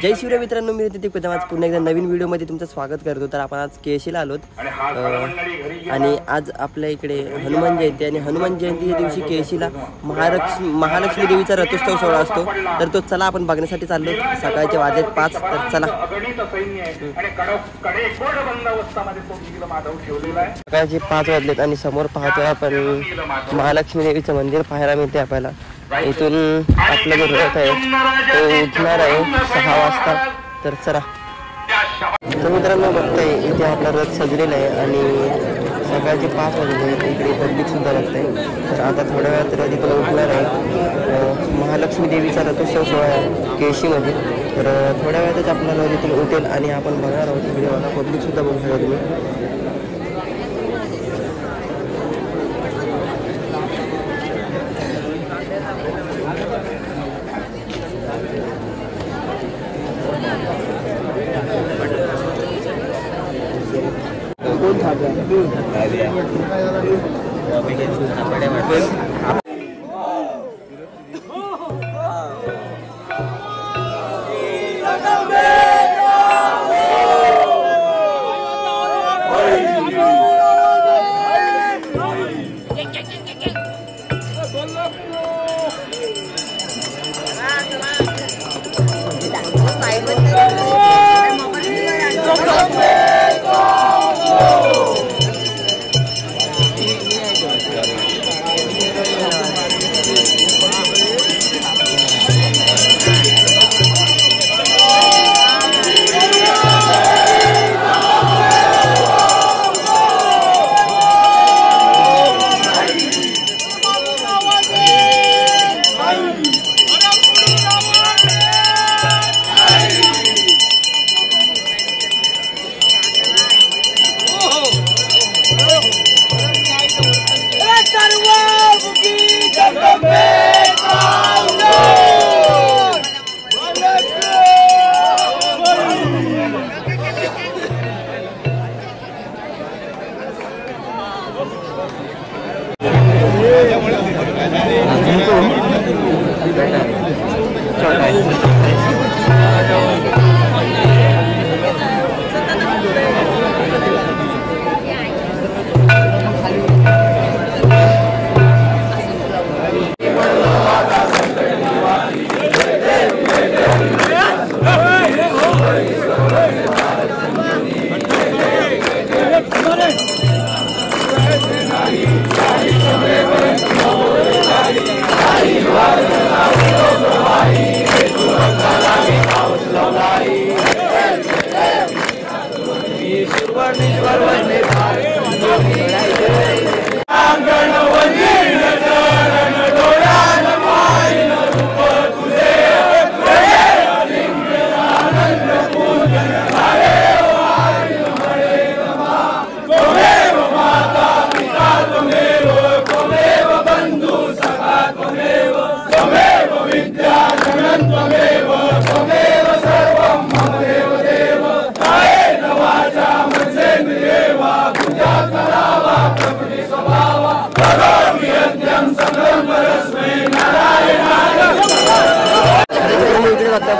जय शिवराय मित्रांनो, मी तिथे कदम आज पुन्हा एकदा नवीन व्हिडिओमध्ये तुमचं स्वागत करतो। तर आपण आज केशीला आलोत आणि आज आपल्या इकडे हनुमान जयंती आणि हनुमान जयंतीच्या दिवशी केशीला महालक्ष्मी देवीचा रथोत्सव सोहळा असतो। तर तो चला आपण बघण्यासाठी चाललो। सकाळचे वाजले 5, तर चला। सकाळचे 5 वाजलेत आणि समोर पाहतोय आपण महालक्ष्मी देवीचं मंदिर पाहायला मिळते आपल्याला। इथून आपला जो रथ आहे तो उठणार आहे 6 वाजता। तर चला। तर मित्रांनो बघताय इथे आपला रथ सजलेला आहे आणि सकाळचे 5 वाजले, इकडे पब्लिक सुद्धा लागत आहे। तर आता थोड्या वेळात रथ इथून उठणार आहे। महालक्ष्मी देवीचा रथोत्सव सोहळा आहे केशीमध्ये। तर थोड्या वेळातच आपला रथ इथून उठेल आणि आपण बघणार आहोत। इकडे बघा पब्लिक सुद्धा बघू शकता तुम्ही। कौन था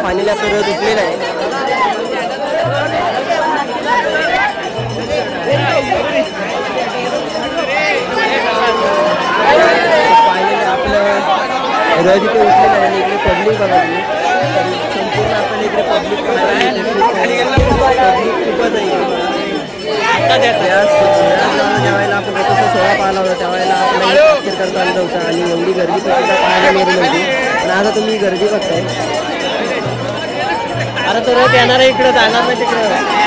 फायनली आपला रथ उठलेला आहे। आपलं रथ इथे उठलेलं आहे आणि इकडे पब्लिक बघा तुम्ही। संपूर्ण आपण इकडे पब्लिक खूपच आहे। ज्यावेळेला आपण रथोत्सव सोहळा पाहिला होता त्यावेळेला आपल्याला कॅप्चर करता आलं होतं आणि एवढी गर्दी सुद्धा पाहायला मिळाली नव्हती। आणि आता तुम्ही गर्दी बघताय। अरे तो रथ येणार आहे, इकडे जाणार नाही तिकडे।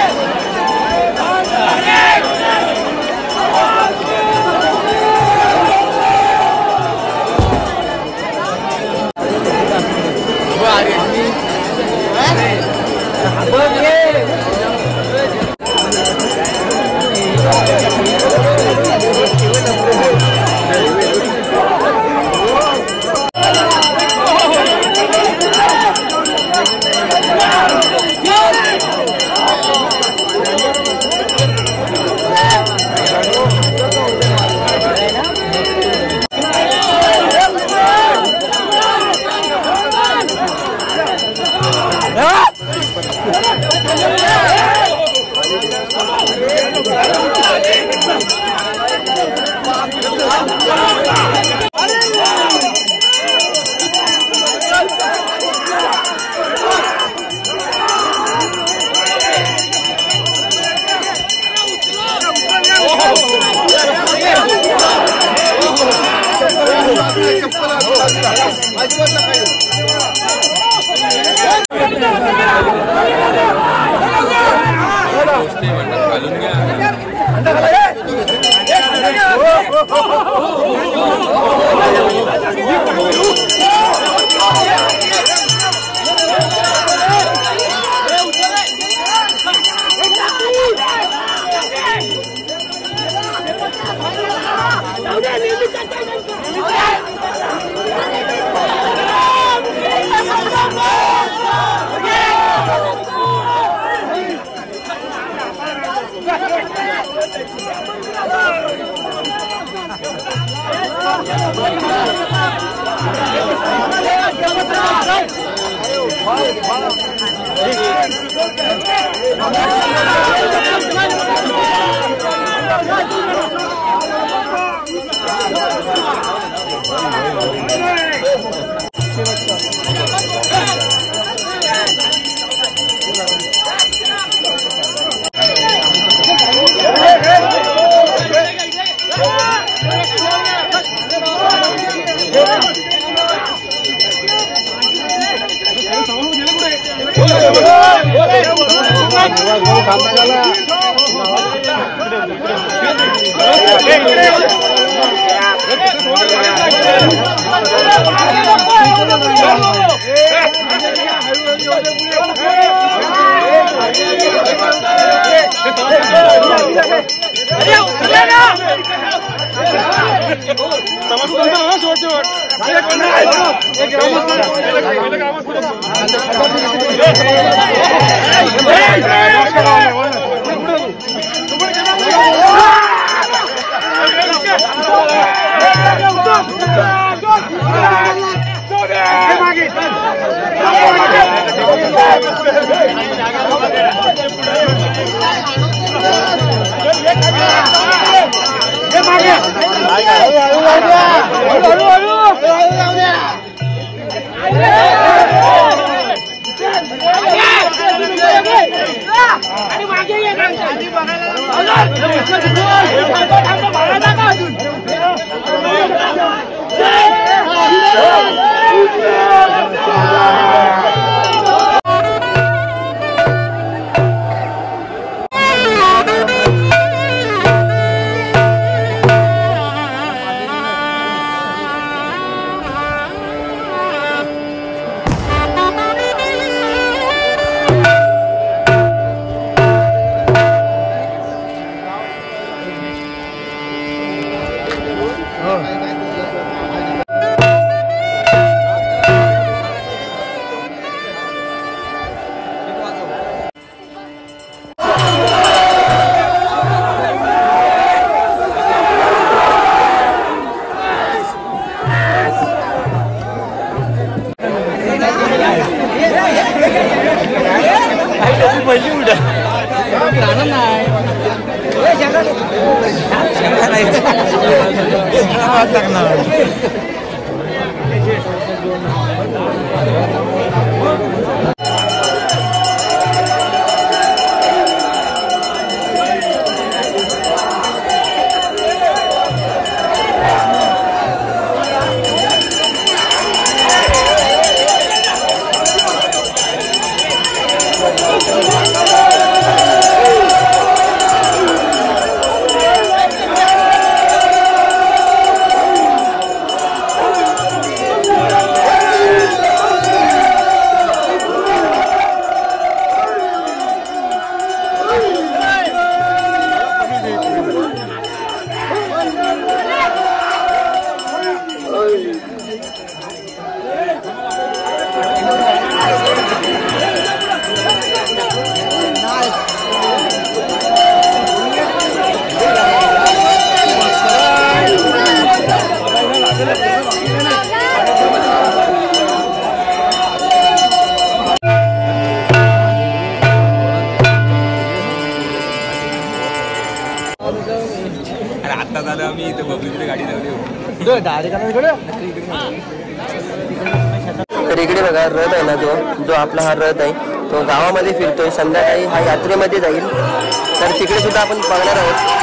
आता झालं आम्ही इथं बबलीकडे गाडी लावली. तर इकडे बघा रथ आहे ना, जो आपला हा रथ आहे तो गावामध्ये फिरतोय. संध्याकाळी हा यात्रेमध्ये जाईल, तर तिकडे सुद्धा आपण बघणार आहोत.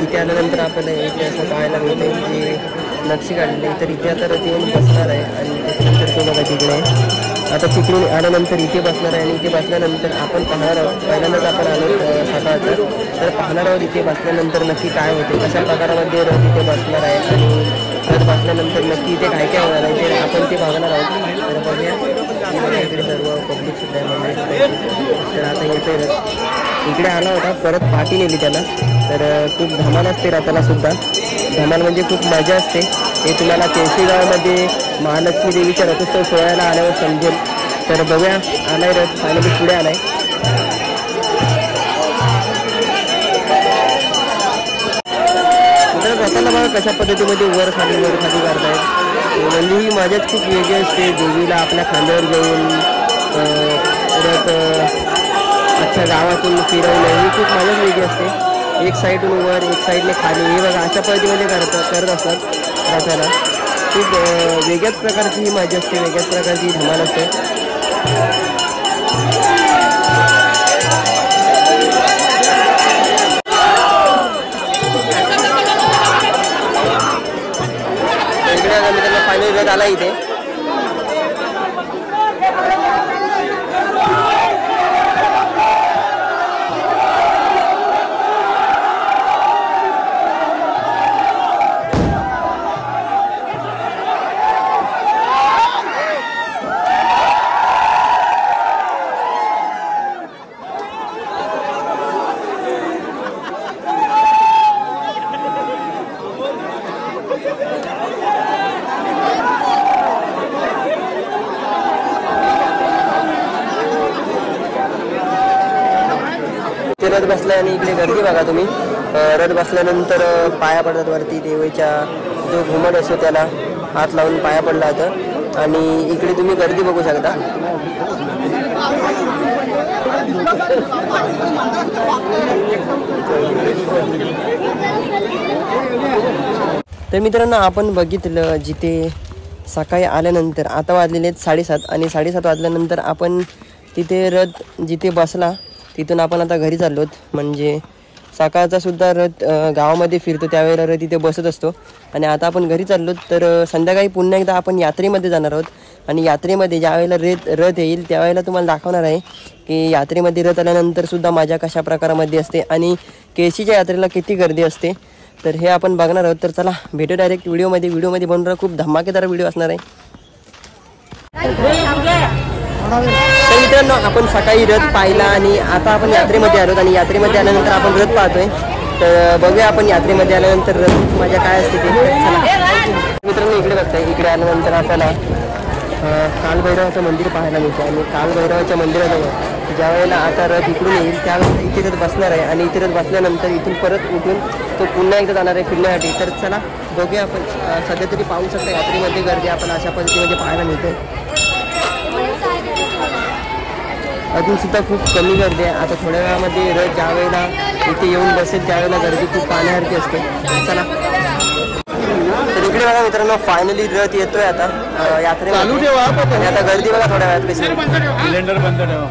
इथे आल्यानंतर आपल्याला इथे असं पाहायला मिळते की नक्षी काढली. तर इथे आता रथ येऊन बसणार आहे आणि त्याच्यानंतर तो बघा तिकडे आता तिकडून आल्यानंतर इथे बसणार आहे आणि इथे बसल्यानंतर आपण पाहणार आहोत. पहिल्यांदाच आपण आलो सकाळचं, तर पाहणार आहोत इथे बसल्यानंतर नक्की काय होते, कशा प्रकारामध्ये रथ इथे बसणार आहे आणि रथ बसल्यानंतर नक्की इथे काय काय होणार आहे ते आपण ते बघणार आहोत. तर बघूया इकडे सर्व पब्लिक सुद्धा आहे. तर आता येतोय रथ, इकडे आला होता, परत पाठी नेली त्याला. तर खूप धमाल असते रथाला सुद्धा. धमाल म्हणजे खूप मजा असते. हे तुम्हाला केळशीगावमध्ये महालक्ष्मी देवीच्या रथोत्सव सोहळ्याला आल्यावर समजेल. तर बघूया आलाय रथ, फायनली पुढे आलाय. रथाला बघा कशा पद्धतीमध्ये वर खाली करतायत. म्हणजे ही मजाच खूप वेगळी असते. देवीला आपल्या खांद्यावर घेऊन रथ अख्ख्या गावातून फिरवणं ही खूप मजाच वेगळी असते. एक साईडून वर, एक साईडने खाली, हे बघा अशा पद्धतीमध्ये करत असतात रथाला. खूप वेगळ्याच प्रकारची ही मजा असते, वेगळ्याच प्रकारची ही धमाल असते. इकडे मित्रांनो फायनली रथ आला इथे. रथ बसलाय आणि इकडे गर्दी बघा तुम्ही. रथ बसल्यानंतर पाया पडतात वरती. देवीच्या जो घुमट असतो त्याला हात लावून पाया पडला जातं आणि इकडे तुम्ही गर्दी बघू शकता. तर मित्रांनो आपण बघितलं जिथे सकाळी आल्यानंतर आता वाजलेले आहेत 7:30 आणि 7:30 वाजल्यानंतर आपण तिथे रथ जिथे बसला तिथून आपण आता घरी चाललो. म्हणजे सकाळचा सुद्धा रथ गावामध्ये फिरतो त्यावेळेला रथ इथे बसत असतो आणि आता आपण घरी चाललो. तर संध्याकाळी पुन्हा एकदा आपण यात्रेमध्ये जाणार आहोत आणि यात्रेमध्ये ज्यावेळेला रथ येईल त्यावेळेला तुम्हाला दाखवणार आहे की यात्रेमध्ये रथ आल्यानंतर सुद्धा मजा कशा प्रकारामध्ये असते आणि केळशीच्या यात्रेला किती गर्दी असते. तर हे आपण बघणार आहोत. तर चला भेटू डायरेक्ट व्हिडिओमध्ये बनवणार खूप धमाकेदार व्हिडिओ असणार आहे. तर मित्रांनो आपण सकाळी रथ पाहिला आणि आता आपण यात्रेमध्ये आलो आणि यात्रेमध्ये आल्यानंतर आपण रथ पाहतोय. तर बघूया आपण यात्रेमध्ये आल्यानंतर रथ मजा काय असते ते. चला मित्रांनो इकडे बघताय, इकडे आल्यानंतर आपल्याला कालभैरवाचं मंदिर पाहायला मिळतं आणि कालभैरवाच्या मंदिराजवळ ज्या वेळेला आता रथ इकडून येईल त्यावेळेला इथे रथ बसणार आहे आणि इथे रथ बसल्यानंतर इथून परत उठून तो पुन्हा एकदा जाणार आहे फिरण्यासाठी. तर चला बघूया आपण. सध्या तरी पाहू शकता यात्रेमध्ये गर्दी आपण अशा पद्धतीमध्ये पाहायला मिळते. अजून सुद्धा खूप कमी गर्दी आहे. आता थोड्या वेळामध्ये रथ ज्या वेळेला इथे येऊन बसेल त्यावेळेला गर्दी खूप पाहण्यासारखी असते. चला तर इकडे बघा मित्रांनो फायनली रथ येतोय आता यात्रेमध्ये आणि आता गर्दी बघा थोड्या वेळात कशी. सिलेंडर बंद ठेवा.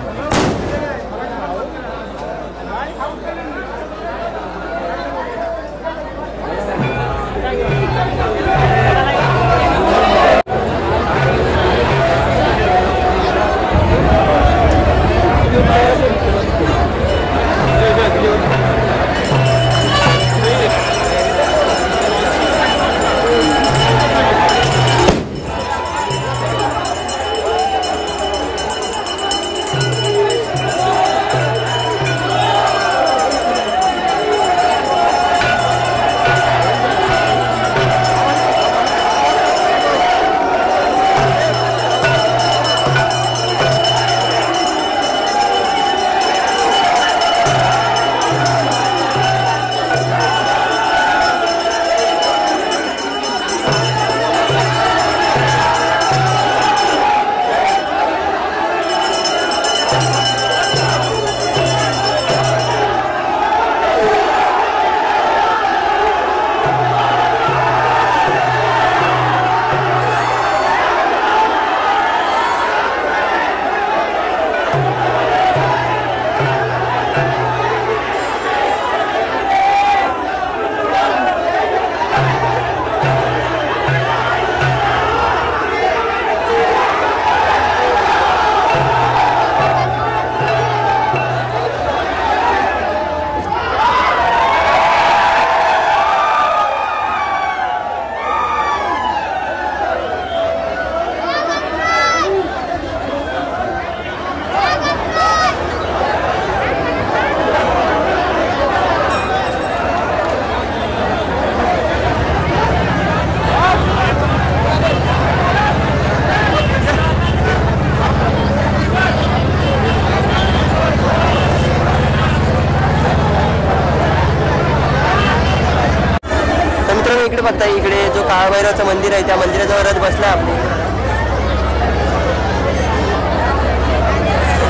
इकडे बघता इकडे जो काळभैरवाचं मंदिर आहे त्या मंदिराजवळ रथ बसला आपली.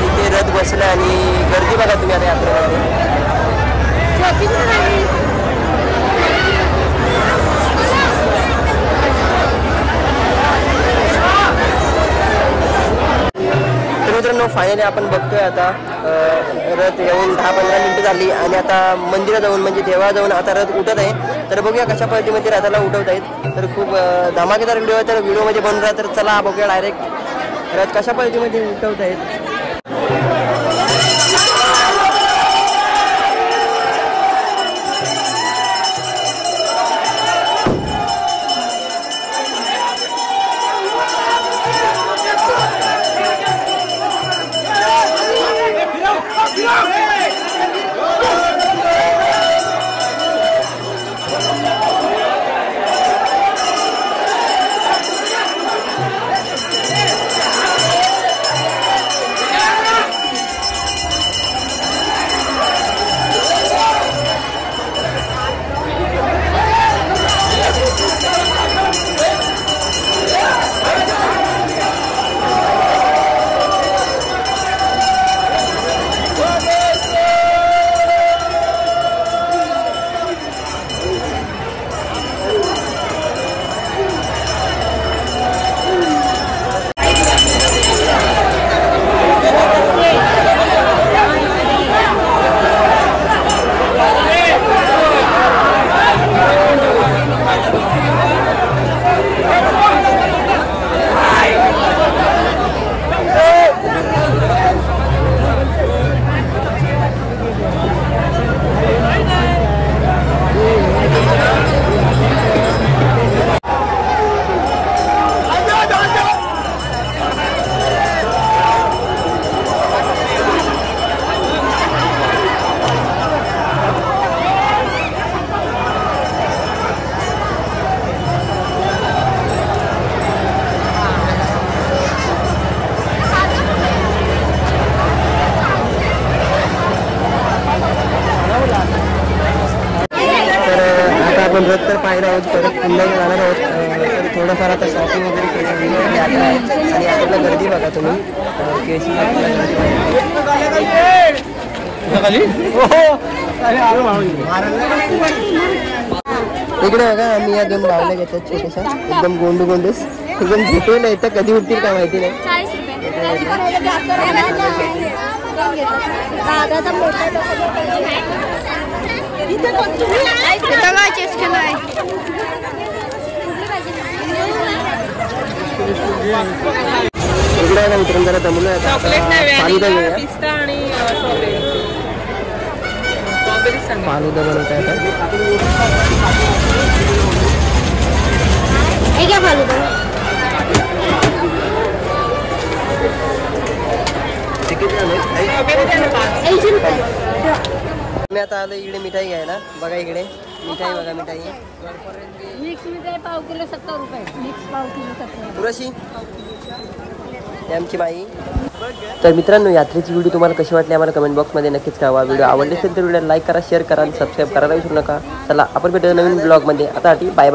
इथे रथ बसला आणि गर्दी बघा तुम्ही आता यात्रेमध्ये. मित्रांनो फायनली आपण बघतोय आता रथ येऊन 10-15 मिनिटं झाली आणि आता मंदिरात जाऊन म्हणजे देवळात जाऊन आता रथ उठत आहे. तर बघूया कशा पद्धतीमध्ये रथाला उठवत आहेत. तर खूप धमाकेदार व्हिडिओ आहे. तर व्हिडिओमध्ये बनून राहा. तर चला बघूया डायरेक्ट रथ कशा पद्धतीमध्ये उठवत आहेत. रथ तर पाहिलं आहोत. परत पुन्हा जाणार आहोत. तर थोडंफार आता शॉपिंग वगैरे केलं यात्रा आहे आणि यात्रेला गर्दी बघा तुम्ही. केसी इकडे बघा आम्ही या 2 बावल्या घेतात छोट्याशा एकदम गोंडू गोंडूस एकदम झोपेल आहे. तर कधी उठतील काय माहिती नाही. इकडे आहे मित्रांनो जरा दमलो फालुदा बनवत आहे मी आता आलो इकडे मिठाई घ्यायला. बघा इकडे मिठाई बघा. मिठाई मिक्स मिठाई पाव किलो 70 रुपये. मिक्स पाव किलो 70. पुरशी आमची बाई. तर मित्रांनो यात्रेची व्हिडिओ तुम्हाला कशी वाटली आम्हाला कमेंट बॉक्समध्ये नक्कीच कळवा. व्हिडिओ आवडले असेल तर व्हिडिओ लाईक करा, शेअर करा आणि सबस्क्राईब करायला विसरू नका. चला आपण भेटूया नवीन ब्लॉगमध्ये. आता बाय बाय.